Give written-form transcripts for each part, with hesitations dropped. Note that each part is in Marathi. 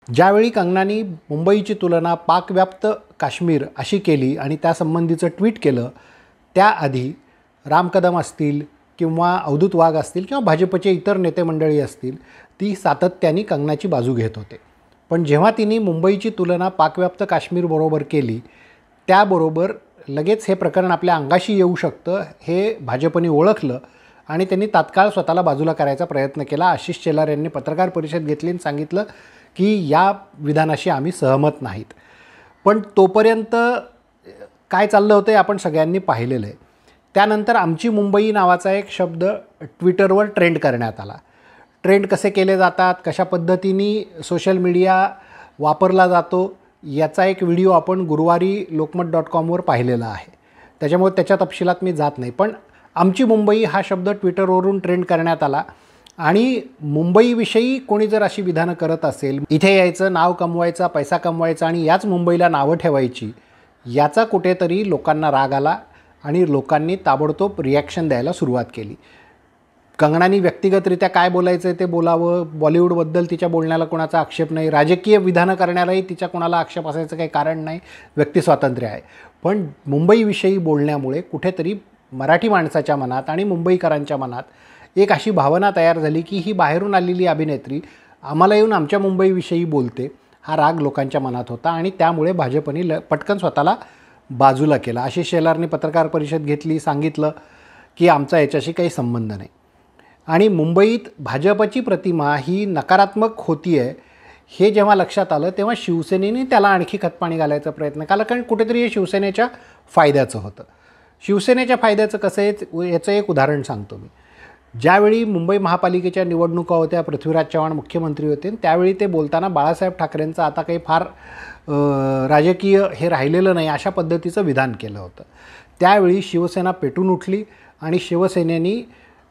ज्यावेळी कंगनानी मुंबईची तुलना पाकव्याप्त काश्मीर अशी केली आणि त्यासंबंधीचं ट्विट केलं, त्याआधी राम कदम असतील किंवा अवधूत वाघ असतील किंवा भाजपचे इतर नेते मंडळी असतील, ती सातत्याने कंगनाची बाजू घेत होते. पण जेव्हा तिने मुंबईची तुलना पाकव्याप्त काश्मीरबरोबर केली, त्याबरोबर लगेच हे प्रकरण आपल्या अंगाशी येऊ शकतं हे भाजपने ओळखलं आणि त्यांनी तात्काळ स्वतःला बाजूला करायचा प्रयत्न केला. आशिष शेलार यांनी पत्रकार परिषद घेतली आणि सांगितलं की या विधानाशी आम्ही सहमत नाहीत. पण तोपर्यंत काय चाललं होतं हे आपण सगळ्यांनी पाहिलेलं आहे. त्यानंतर आमची मुंबई नावाचा एक शब्द ट्विटरवर ट्रेंड करण्यात आला. ट्रेंड कसे केले जातात, कशा पद्धतीने सोशल मीडिया वापरला जातो, याचा एक व्हिडिओ आपण गुरुवारी lokmat.com पाहिलेला आहे. त्याच्यामुळे त्याच्या तपशिलात मी जात नाही. पण आमची मुंबई हा शब्द ट्विटरवरून ट्रेंड करण्यात आला आणि मुंबईविषयी कोणी जर अशी विधानं करत असेल, इथे यायचं, नाव कमवायचा, पैसा कमवायचा आणि याच मुंबईला नावं ठेवायची, याचा कुठेतरी लोकांना राग आला आणि लोकांनी ताबडतोब रिॲक्शन द्यायला सुरुवात केली. कंगनानी व्यक्तिगतरित्या काय बोलायचं आहे ते बोलावं, बॉलिवूडबद्दल तिच्या बोलण्याला कोणाचा आक्षेप नाही, राजकीय विधानं करण्यालाही तिच्या कोणाला आक्षेप असायचं काही कारण नाही, व्यक्तिस्वातंत्र्य आहे. पण मुंबईविषयी बोलण्यामुळे कुठेतरी मराठी माणसाच्या मनात आणि मुंबईकरांच्या मनात एक अशी भावना तयार झाली की ही बाहेरून आलेली अभिनेत्री आम्हाला येऊन आमच्या मुंबईविषयी बोलते, हा राग लोकांच्या मनात होता आणि त्यामुळे भाजपने पटकन स्वतःला बाजूला केला. आशिष शेलारने पत्रकार परिषद घेतली, सांगितलं की आमचा याच्याशी काही संबंध नाही. आणि मुंबईत भाजपची प्रतिमा ही नकारात्मक होती आहे हे जेव्हा लक्षात आलं, तेव्हा शिवसेनेने त्याला आणखी खतपाणी घालायचा प्रयत्न केला, कारण कुठेतरी हे शिवसेनेच्या फायद्याचं होतं. शिवसेनेच्या फायद्याचं कसं आहे याचं एक उदाहरण सांगतो मी. ज्यावेळी मुंबई महापालिकेच्या निवडणुका होत्या, पृथ्वीराज चव्हाण मुख्यमंत्री होते, त्यावेळी ते बोलताना बाळासाहेब ठाकरेंचं आता काही फार राजकीय हे राहिलेलं नाही अशा पद्धतीचं विधान केलं होतं. त्यावेळी शिवसेना पेटून उठली आणि शिवसेनेनी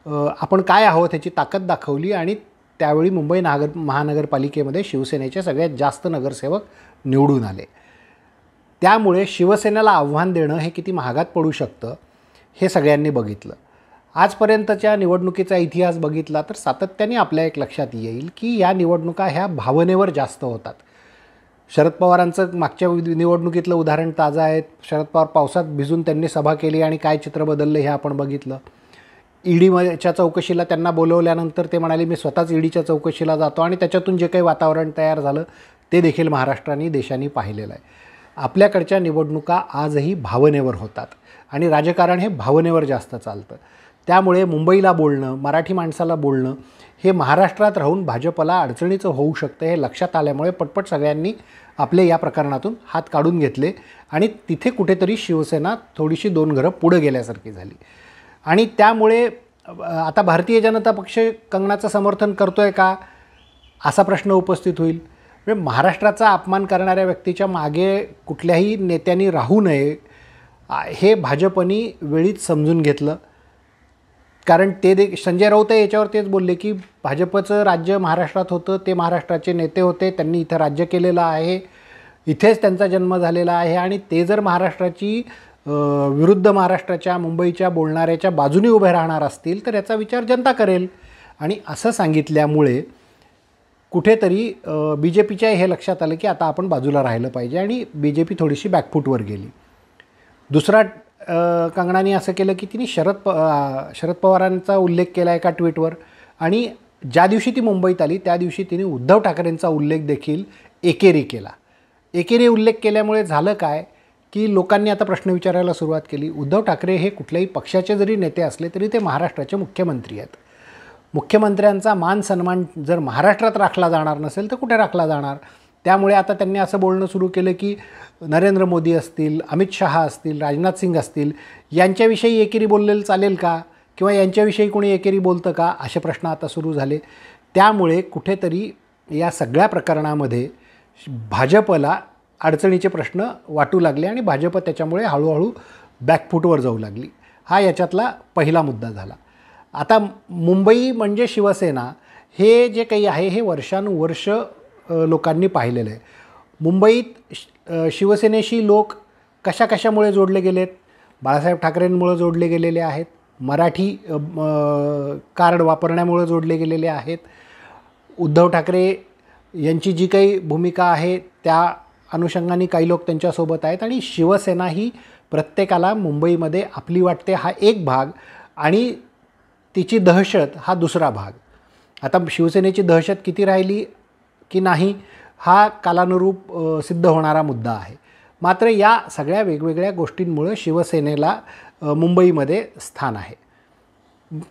आपण काय आहोत ह्याची ताकद दाखवली आणि त्यावेळी मुंबई महानगरपालिकेमध्ये शिवसेनेचे सगळ्यात जास्त नगरसेवक निवडून आले. त्यामुळे शिवसेनेला आव्हान देणं हे किती महागात पडू शकतं हे सगळ्यांनी बघितलं. आजपर्यंतच्या निवडणुकीचा इतिहास बघितला तर सातत्याने आपल्या एक लक्षात येईल की या निवडणुका ह्या भावनेवर जास्त होतात. शरद पवारांचं मागच्या निवडणुकीतलं उदाहरण ताजं आहे. शरद पवार पावसात भिजून त्यांनी सभा केली आणि काय चित्र बदललं हे आपण बघितलं. ईडीच्या चौकशीला त्यांना बोलवल्यानंतर ते म्हणाले मी स्वतःच ईडीच्या चौकशीला जातो आणि त्याच्यातून जे काही वातावरण तयार झालं ते देखील महाराष्ट्राने देशाने पाहिलेलं आहे. आपल्याकडच्या निवडणुका आजही भावनेवर होतात आणि राजकारण हे भावनेवर जास्त चालतं. त्यामुळे मुंबईला बोलणं, मराठी माणसाला बोलणं हे महाराष्ट्रात राहून भाजपला अडचणीचं होऊ शकतं हे लक्षात आल्यामुळे पटपट सगळ्यांनी आपले या प्रकरणातून हात काढून घेतले आणि तिथे कुठेतरी शिवसेना थोडीशी दोन घरं पुढं गेल्यासारखी झाली. आणि त्यामुळे आता भारतीय जनता पक्ष कंगनाचं समर्थन करतो आहे का असा प्रश्न उपस्थित होईल. म्हणजे महाराष्ट्राचा अपमान करणाऱ्या व्यक्तीच्या मागे कुठल्याही नेत्यांनी राहू नये हे भाजपनी वेळीच समजून घेतलं. कारण संजय राऊत याच्यावर तेच बोलले की भाजपचं राज्य महाराष्ट्रात होतं, ते महाराष्ट्राचे नेते होते, त्यांनी इथं राज्य केलेलं आहे, इथेच त्यांचा जन्म झालेला आहे आणि ते जर महाराष्ट्राची विरुद्ध महाराष्ट्राच्या मुंबईच्या बोलणाऱ्याच्या बाजूने उभे राहणार असतील तर याचा विचार जनता करेल. आणि असं सांगितल्यामुळे कुठेतरी बी जे पीच्या हे लक्षात आलं की आता आपण बाजूला राहिलं पाहिजे आणि बी जे पी थोडीशी बॅकफूटवर गेली. दुसरा कंगनाने असं केलं की तिने शरद पवारांचा उल्लेख केला एका ट्विटवर आणि ज्या दिवशी ती मुंबईत आली त्या दिवशी तिने उद्धव ठाकरेंचा उल्लेख देखील एकेरी केला. एकेरी उल्लेख केल्यामुळे झालं काय की लोकांनी आता प्रश्न विचारायला सुरुवात केली. उद्धव ठाकरे हे कुठल्याही पक्षाचे जरी नेते असले तरी ते महाराष्ट्राचे मुख्यमंत्री आहेत. मुख्यमंत्र्यांचा मान सन्मान जर महाराष्ट्रात राखला जाणार नसेल तर कुठे राखला जाणार. त्यामुळे आता त्यांनी असं बोलणं सुरू केलं की नरेंद्र मोदी असतील, अमित शहा असतील, राजनाथ सिंग असतील यांच्याविषयी एकेरी बोललेलं चालेल का किंवा यांच्याविषयी कोणी एकेरी बोलतं का असे प्रश्न आता सुरू झाले. त्यामुळे कुठेतरी या सगळ्या प्रकरणामध्ये भाजपला अडचणीचे प्रश्न वाटू लागले आणि भाजप त्याच्यामुळे हळूहळू बॅकफूटवर जाऊ लागली. हा याच्यातला पहिला मुद्दा झाला. आता मुंबई म्हणजे शिवसेना हे जे काही आहे हे वर्षानुवर्ष लोकांनी पाहिलेलं आहे. मुंबईत शिवसेनेशी लोक कशामुळे जोडले गेलेत? बाळासाहेब ठाकरेंमुळे जोडले गेलेले आहेत, मराठी कार्ड वापरण्यामुळे जोडले गेलेले आहेत, उद्धव ठाकरे यांची जी काही भूमिका आहे त्या अनुषंगाने काही लोक त्यांच्यासोबत आहेत आणि शिवसेना ही प्रत्येकाला मुंबईमध्ये आपली वाटते हा एक भाग आणि तिची दहशत हा दुसरा भाग. आता शिवसेनेची दहशत किती राहिली की नाही हा कालानुरूप सिद्ध होणारा मुद्दा आहे. मात्र या सगळ्या वेगवेगळ्या गोष्टींमुळे शिवसेनेला मुंबईमध्ये स्थान आहे.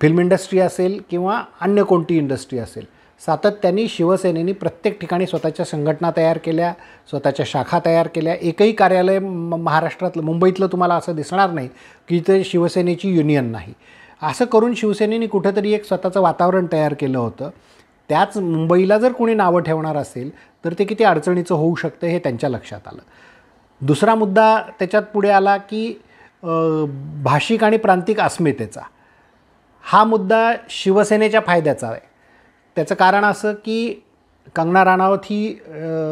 फिल्म इंडस्ट्री असेल किंवा अन्य कोणती इंडस्ट्री असेल, सातत्याने शिवसेनेने प्रत्येक ठिकाणी स्वतःच्या संघटना तयार केल्या, स्वतःच्या शाखा तयार केल्या. एकही कार्यालय महाराष्ट्रातलं मुंबईतलं तुम्हाला असं दिसणार नाही की ते शिवसेनेची युनियन नाही. असं करून शिवसेनेने कुठेतरी एक स्वतःचं वातावरण तयार केलं होतं. त्याच मुंबईला जर कोणी नावं ठेवणार असेल तर ते किती अडचणीचं होऊ शकतं हे त्यांच्या लक्षात आलं. दुसरा मुद्दा त्याच्यात पुढे आला की भाषिक आणि प्रांतिक अस्मितेचा. हा मुद्दा शिवसेनेच्या फायद्याचा आहे. त्याचं कारण असं की कंगना राणावत ही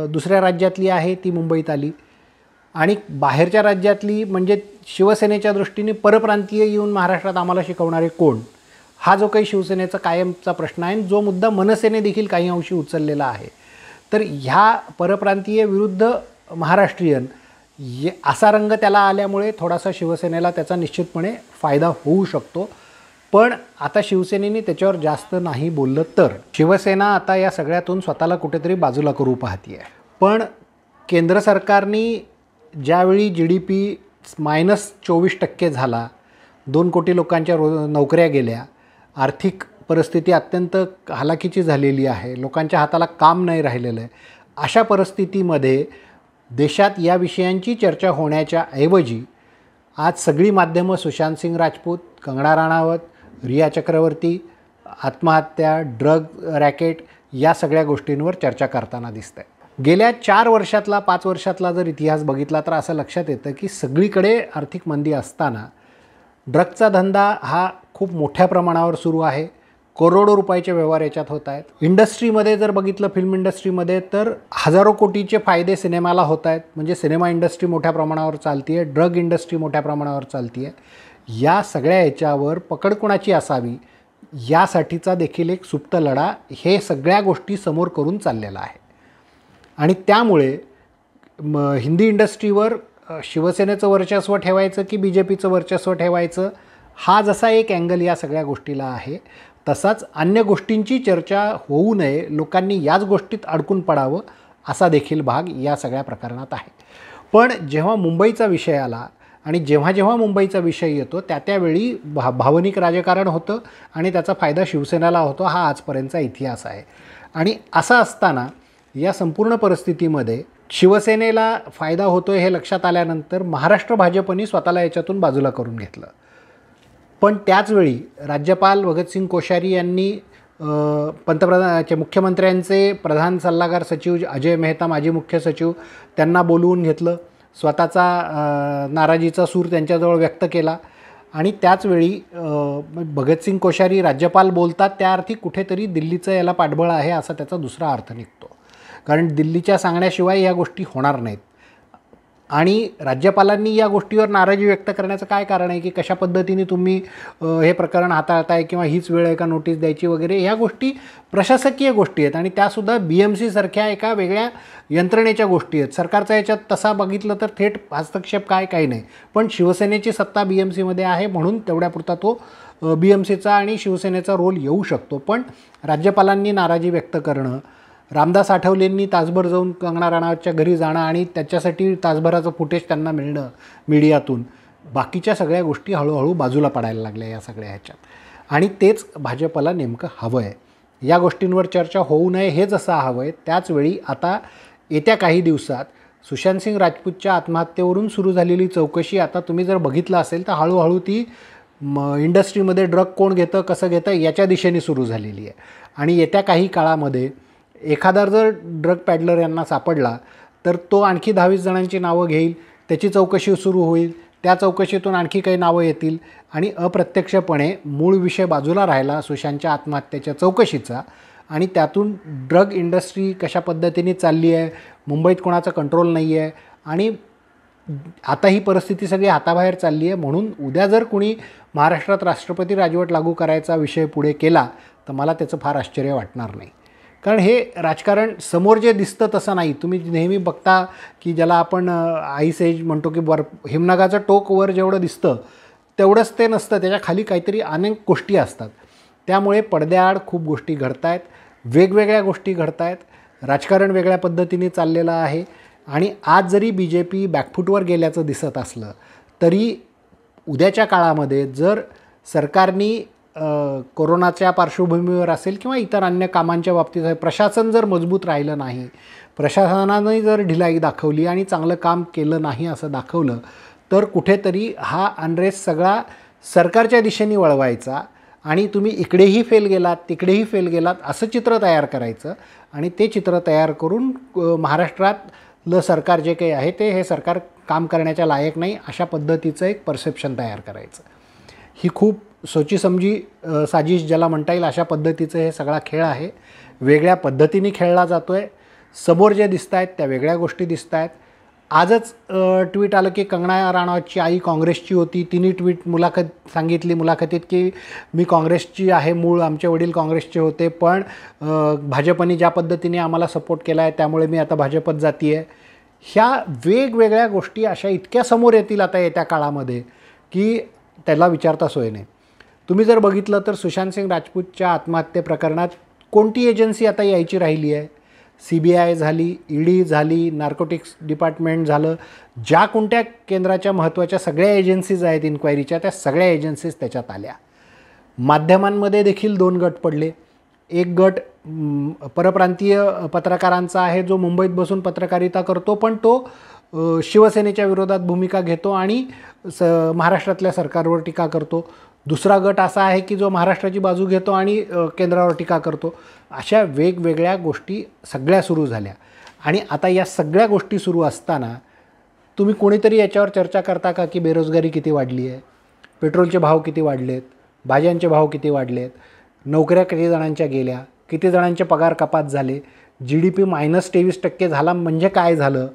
दुसऱ्या राज्यातली आहे, ती मुंबईत आली आणि बाहेरच्या राज्यातली म्हणजे शिवसेनेच्या दृष्टीने परप्रांतीय येऊन महाराष्ट्रात आम्हाला शिकवणारे कोण, हा जो काही शिवसेनेचा कायमचा प्रश्न आहे, जो मुद्दा मनसेने देखील काही अंशी उचललेला आहे. तर ह्या परप्रांतीय विरुद्ध महाराष्ट्रीयन असा रंग त्याला आल्यामुळे थोडासा शिवसेनेला त्याचा निश्चितपणे फायदा होऊ शकतो. पण आता शिवसेनेने त्याच्यावर जास्त नाही बोललं तर शिवसेना आता या सगळ्यातून स्वतःला कुठेतरी बाजूला करू पाहते आहे. पण केंद्र सरकारने ज्यावेळी GDP -24% झाला, 2 कोटी लोकांच्या नोकऱ्या गेल्या, आर्थिक परिस्थिती अत्यंत हालाकीची झालेली आहे, लोकांच्या हाताला काम नाही राहिलेलं आहे, अशा परिस्थितीमध्ये देशात या विषयांची चर्चा होण्याच्या ऐवजी आज सगळी माध्यमं सुशांत सिंग राजपूत, कंगना राणावत, रिया चक्रवर्ती, आत्महत्या, ड्रग रॅकेट या सगळ्या गोष्टींवर चर्चा करताना दिसत आहे. गेल्या 4 वर्षातला 5 वर्षातला जर इतिहास बघितला तर असं लक्षात येतं की सगळीकडे आर्थिक मंदी असताना ड्रगचा धंदा हा खूप मोठ्या प्रमाणावर सुरू आहे. करोडो रुपयाचे व्यवहार याच्यात होत आहेत. इंडस्ट्रीमध्ये जर बघितलं, फिल्म इंडस्ट्रीमध्ये, तर हजारो कोटीचे फायदे सिनेमाला होत आहेत. म्हणजे सिनेमा इंडस्ट्री मोठ्या प्रमाणावर चालती आहे, ड्रग इंडस्ट्री मोठ्या प्रमाणावर चालती आहे. या सगळ्या याच्यावर पकड कोणाची असावी यासाठीचा देखील एक सुप्त लढा हे सगळ्या गोष्टी समोर करून चाललेला आहे. आणि त्यामुळे हिंदी इंडस्ट्रीवर शिवसेनेचं वर्चस्व ठेवायचं की BJPचं वर्चस्व ठेवायचं हा जसा एक अँगल या सगळ्या गोष्टीला आहे, तसाच अन्य गोष्टींची चर्चा होऊ नये, लोकांनी याच गोष्टीत अडकून पडावं असा देखील भाग या सगळ्या प्रकरणात आहे. पण जेव्हा मुंबईचा विषय आला आणि जेव्हा जेव्हा मुंबईचा विषय येतो त्यावेळी भावनिक राजकारण होतं आणि त्याचा फायदा शिवसेनेला होतो, हा आजपर्यंतचा इतिहास आहे. आणि असं असताना या संपूर्ण परिस्थितीमध्ये शिवसेनेला फायदा होतो हे लक्षात आल्यानंतर महाराष्ट्र भाजपने स्वतःला याच्यातून बाजूला करून घेतलं. पण त्याचवेळी राज्यपाल भगतसिंग कोश्यारी यांनी मुख्यमंत्र्यांचे प्रधान सल्लागार सचिव अजय मेहता, माजी मुख्य सचिव, त्यांना बोलवून घेतलं, स्वतःचा नाराजीचा सूर त्यांच्याजवळ व्यक्त केला. आणि त्याचवेळी भगतसिंग कोश्यारी राज्यपाल बोलतात त्या अर्थी कुठेतरी दिल्लीचं याला पाठबळ आहे असा त्याचा दुसरा अर्थ निघतो. कारण दिल्लीच्या सांगण्याशिवाय या गोष्टी होणार नाहीत. आणि राज्यपालांनी या गोष्टीवर नाराजी व्यक्त करण्याचं काय कारण आहे की कशा पद्धतीने तुम्ही हे प्रकरण हाताळताय किंवा हीच वेळ आहे का नोटीस द्यायची वगैरे, ह्या गोष्टी प्रशासकीय गोष्टी आहेत आणि त्यासुद्धा BMC सारख्या एका वेगळ्या यंत्रणेच्या गोष्टी आहेत. सरकारचा याच्यात तसा बघितलं तर थेट हस्तक्षेप काही नाही. पण शिवसेनेची सत्ता BMCमध्ये आहे म्हणून तेवढ्यापुरता तो BMCचा आणि शिवसेनेचा रोल येऊ शकतो. पण राज्यपालांनी नाराजी व्यक्त करणं, रामदास आठवलेंनी तासभर जाऊन कंगना राणावतच्या घरी जाणं आणि त्याच्यासाठी तासभराचं फुटेज त्यांना मिळणं मीडियातून, बाकीच्या सगळ्या गोष्टी हळूहळू बाजूला पडायला लागल्या या सगळ्या ह्याच्यात. आणि तेच भाजपला नेमकं हवं आहे. या गोष्टींवर चर्चा होऊ नये हे जसं हवं आहे, त्याचवेळी आता येत्या काही दिवसात सुशांत सिंग राजपूतच्या आत्महत्येवरून सुरू झालेली चौकशी आता तुम्ही जर बघितलं असेल तर हळूहळू ती इंडस्ट्रीमध्ये ड्रग कोण घेतं, कसं घेतं याच्या दिशेने सुरू झालेली आहे. आणि येत्या काही काळामध्ये एखादा जर ड्रग पॅडलर यांना सापडला तर तो आणखी 10-20 जणांची नावं घेईल, त्याची चौकशी सुरू होईल, त्या चौकशीतून आणखी काही नावं येतील आणि अप्रत्यक्षपणे मूळ विषय बाजूला राहिला सुशांतच्या आत्महत्येच्या चौकशीचा आणि त्यातून ड्रग इंडस्ट्री कशा पद्धतीने चालली आहे, मुंबईत कोणाचा कंट्रोल नाही आहे आणि आता ही परिस्थिती सगळी हाताबाहेर चालली आहे. म्हणून उद्या जर कुणी महाराष्ट्रात राष्ट्रपती राजवट लागू करायचा विषय पुढे केला तर मला त्याचं फार आश्चर्य वाटणार नाही. कारण हे राजकारण समोर जे दिसतं तसं नाही. तुम्ही नेहमी बघता की ज्याला आपण आईस एज म्हणतो की हिमनगाचं टोक वर जेवढं दिसतं तेवढंच ते नसतं, त्याच्या खाली काहीतरी अनेक गोष्टी असतात. त्यामुळे पडद्याआड खूप गोष्टी घडत आहेत, वेगवेगळ्या गोष्टी घडत आहेत, राजकारण वेगळ्या पद्धतीने चाललेलं आहे. आणि आज जरी BJP बॅकफूटवर गेल्याचं दिसत असलं तरी उद्याच्या काळामध्ये जर सरकारनी कोरोनाच्या पार्श्वभूमीवर असेल किंवा इतर अन्य कामांच्या बाबतीत प्रशासन जर मजबूत राहिलं नाही, प्रशासनाने जर ढिलाई दाखवली आणि चांगलं काम केलं नाही असं दाखवलं तर कुठेतरी हा अनरेस्ट सगळा सरकारच्या दिशेने वळवायचा आणि तुम्ही इकडेही फेल गेलात तिकडेही फेल गेलात असं चित्र तयार करायचं. आणि ते चित्र तयार करून महाराष्ट्रातलं सरकार जे काही आहे ते हे सरकार काम करण्याच्या लायक नाही अशा पद्धतीचं एक परसेप्शन तयार करायचं. ही खूप सोचीसमजी साजिश ज्याला म्हणता येईल अशा पद्धतीचं हे सगळा खेळ आहे. वेगळ्या पद्धतीने खेळला जातो आहे. समोर जे दिसत आहेत त्या वेगळ्या गोष्टी दिसत आहेत. आजच ट्विट आलं की कंगना राणावतची आई काँग्रेसची होती, तिने सांगितली मुलाखतीत की मी काँग्रेसची आहे, मूळ आमचे वडील काँग्रेसचे होते, पण भाजपने ज्या पद्धतीने आम्हाला सपोर्ट केला आहे त्यामुळे मी आता भाजपत जाती आहे. ह्या वेगवेगळ्या गोष्टी अशा इतक्या समोर येतील आता येत्या काळामध्ये की त्याला विचारता सोय नाही. तुम्ही जर बघितलं तर सुशांत सिंग राजपूतच्या आत्महत्ये प्रकरणात कोणती एजन्सी आता यायची राहिली आहे? CBI झाली, ED झाली, नार्कोटिक्स डिपार्टमेंट झालं, ज्या कोणत्या केंद्राच्या महत्त्वाच्या सगळ्या एजन्सीज आहेत इन्क्वायरीच्या त्या सगळ्या एजन्सीज त्याच्यात आल्या. माध्यमांमध्ये देखील 2 गट पडले. एक गट परप्रांतीय पत्रकारांचा आहे जो मुंबईत बसून पत्रकारिता करतो पण तो शिवसेनेच्या विरोधात भूमिका घेतो आणि महाराष्ट्रातल्या सरकारवर टीका करतो. दुसरा गट असा आहे की जो महाराष्ट्राची बाजू घेतो आणि केंद्रावर टीका करतो. अशा वेगवेगळ्या गोष्टी सगळ्या सुरू झाल्या. आणि आता या सगळ्या गोष्टी सुरू असताना तुम्ही कोणीतरी याच्यावर चर्चा करता का की बेरोजगारी किती वाढली आहे, पेट्रोलचे भाव किती वाढलेत, भाज्यांचे भाव किती वाढलेत, नोकऱ्या किती जणांच्या गेल्या, किती जणांचे पगार कपात झाले, GDP -23% झाला म्हणजे काय झालं,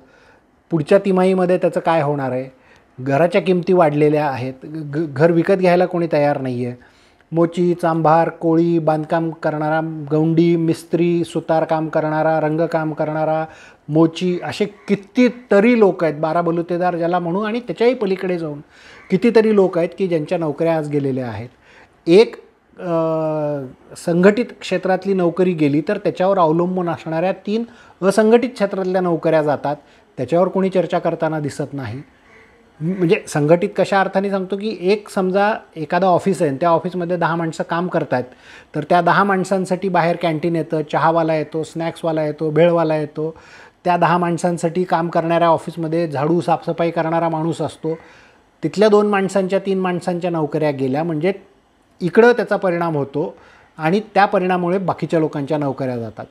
पुढच्या तिमाहीमध्ये त्याचं काय होणार आहे, घराच्या किमती वाढलेल्या आहेत, घर विकत घ्यायला कोणी तयार नाही आहे. मोची, चांभार, कोळी, बांधकाम करणारा, गौंडी, मिस्त्री, सुतारकाम करणारा, रंगकाम करणारा, मोची असे कितीतरी लोक आहेत, 12 बलुतेदार ज्याला म्हणू आणि त्याच्याही पलीकडे जाऊन कितीतरी लोक आहेत की ज्यांच्या नोकऱ्या आज गेलेल्या आहेत. एक संघटित क्षेत्रातली नोकरी गेली तर त्याच्यावर अवलंबून असणाऱ्या 3 असंघटित क्षेत्रातल्या नोकऱ्या जातात. त्याच्यावर कोणी चर्चा करताना दिसत नाही. म्हणजे संघटित कशा अर्थाने सांगतो की एक समजा एखादा ऑफिस आहे त्या ऑफिसमध्ये 10 माणसं काम करत आहेत तर त्या 10 माणसांसाठी बाहेर कॅन्टीन येतं, चहावाला येतो, स्नॅक्सवाला येतो, भेळवाला येतो. त्या 10 माणसांसाठी काम करणाऱ्या ऑफिसमध्ये झाडू साफसफाई करणारा माणूस असतो. तिथल्या 2 माणसांच्या 3 माणसांच्या नोकऱ्या गेल्या म्हणजे इकडं त्याचा परिणाम होतो आणि त्या परिणामामुळे बाकीच्या लोकांच्या नोकऱ्या जातात.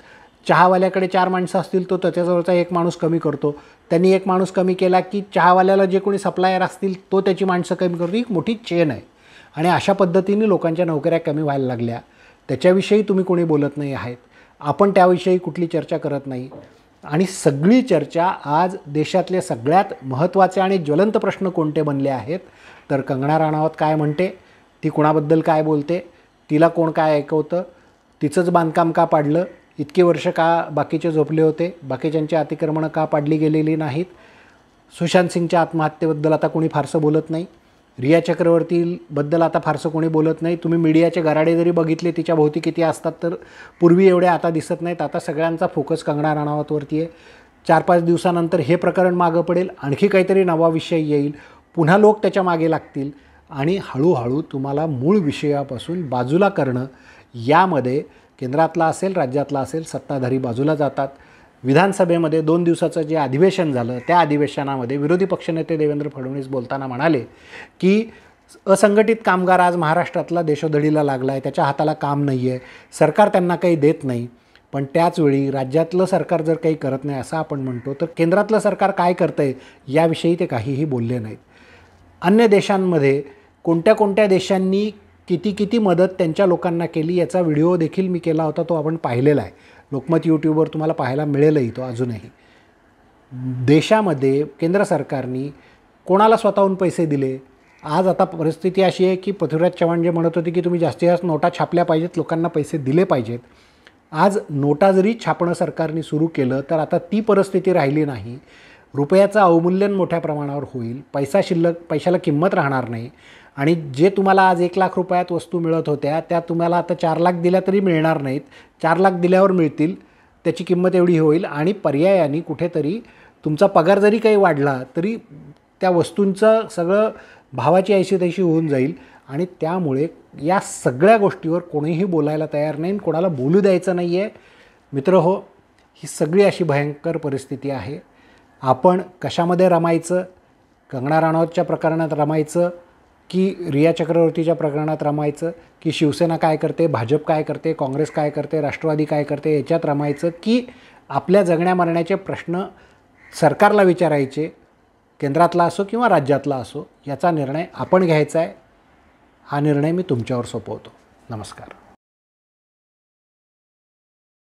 चहावाल्याकडे 4 माणसं असतील तो त्याच्याजवळचा 1 माणूस कमी करतो. त्यांनी 1 माणूस कमी केला की चहावाल्याला जे कोणी सप्लायर असतील तो त्याची माणसं कमी करतो. एक मोठी चेन आहे आणि अशा पद्धतीने लोकांच्या नोकऱ्या कमी व्हायला लागल्या. त्याच्याविषयी तुम्ही कोणी बोलत नाही आहेत. आपण त्याविषयी कुठली चर्चा करत नाही. आणि सगळी चर्चा आज देशातले सगळ्यात महत्त्वाचे आणि ज्वलंत प्रश्न कोणते बनले आहेत तर कंगना राणावत काय म्हणते, ती कुणाबद्दल काय बोलते, तिला कोण काय ऐकवतं, तिचंच बांधकाम का पाडलं, इतके वर्ष का बाकीचे झोपले होते, बाकीच्यांची अतिक्रमणं का पाडली गेलेली नाहीत, सुशांत सिंगच्या आत्महत्येबद्दल आता कोणी फारसं बोलत नाही, रिया चक्रवर्तीबद्दल आता फारसं कोणी बोलत नाही. तुम्ही मीडियाचे गराडे जरी बघितले तिच्या भोवती किती असतात तर पूर्वी एवढे आता दिसत नाहीत. आता सगळ्यांचा फोकस कंगना राणावतवरती आहे. 4-5 दिवसानंतर हे प्रकरण मागं पडेल, आणखी काहीतरी नवा विषय येईल, पुन्हा लोक त्याच्या मागे लागतील आणि हळूहळू तुम्हाला मूळ विषयापासून बाजूला करणं यामध्ये केंद्रातला असेल राज्यातला असेल सत्ताधारी बाजूला जातात. विधानसभेमध्ये 2 दिवसाचं जे अधिवेशन झालं त्या अधिवेशनामध्ये विरोधी पक्षनेते देवेंद्र फडणवीस बोलताना म्हणाले की असंघटित कामगार आज महाराष्ट्रातला देशोधडीला लागला आहे, त्याच्या हाताला काम नाही आहे, सरकार त्यांना काही देत नाही. पण त्याचवेळी राज्यातलं सरकार जर काही करत नाही असं आपण म्हणतो तर केंद्रातलं सरकार काय करतं आहे याविषयी ते काहीही बोलले नाहीत. अन्य देशांमध्ये कोणत्या कोणत्या देशांनी किती मदत त्यांच्या लोकांना केली याचा व्हिडिओ देखील मी केला होता, तो आपण पाहिलेला आहे. लोकमत यूट्यूबवर तुम्हाला पाहायला मिळेलही तो अजूनही. देशामध्ये केंद्र सरकारने कोणाला स्वतःहून पैसे दिले. आज आता परिस्थिती अशी आहे की पृथ्वीराज चव्हाण जे म्हणत होते की तुम्ही जास्तीत जास्त नोटा छापल्या पाहिजेत, लोकांना पैसे दिले पाहिजेत. आज नोटा जरी छापणं सरकारने सुरू केलं तर आता ती परिस्थिती राहिली नाही. रुपयाचं अवमूल्यन मोठ्या प्रमाणावर होईल, पैशाला किंमत राहणार नाही आणि जे तुम्हाला आज 1,00,000 रुपयात वस्तू मिळत होत्या त्या तुम्हाला आता 4,00,000 दिल्या तरी मिळणार नाहीत. 4,00,000 दिल्यावर मिळतील, त्याची किंमत एवढी होईल आणि पर्यायाने कुठेतरी तुमचा पगार जरी काही वाढला तरी त्या वस्तूंचं सगळं भावाची ऐशी-तैशी होऊन जाईल आणि त्यामुळे या सगळ्या गोष्टीवर कोणीही बोलायला तयार नाही, कोणाला बोलू द्यायचं नाही आहे. मित्रहो, ही सगळी अशी भयंकर परिस्थिती आहे. आपण कशामध्ये रमायचं? कंगना राणावतच्या प्रकरणात रमायचं की रिया चक्रवर्तीच्या प्रकरणात रमायचं की शिवसेना काय करते, भाजप काय करते, काँग्रेस काय करते, राष्ट्रवादी काय करते याच्यात रमायचं की आपल्या जगण्या मरण्याचे प्रश्न सरकारला विचारायचे, केंद्रातला असो किंवा राज्यातला असो, याचा निर्णय आपण घ्यायचा आहे. हा निर्णय मी तुमच्यावर सोपवतो. नमस्कार.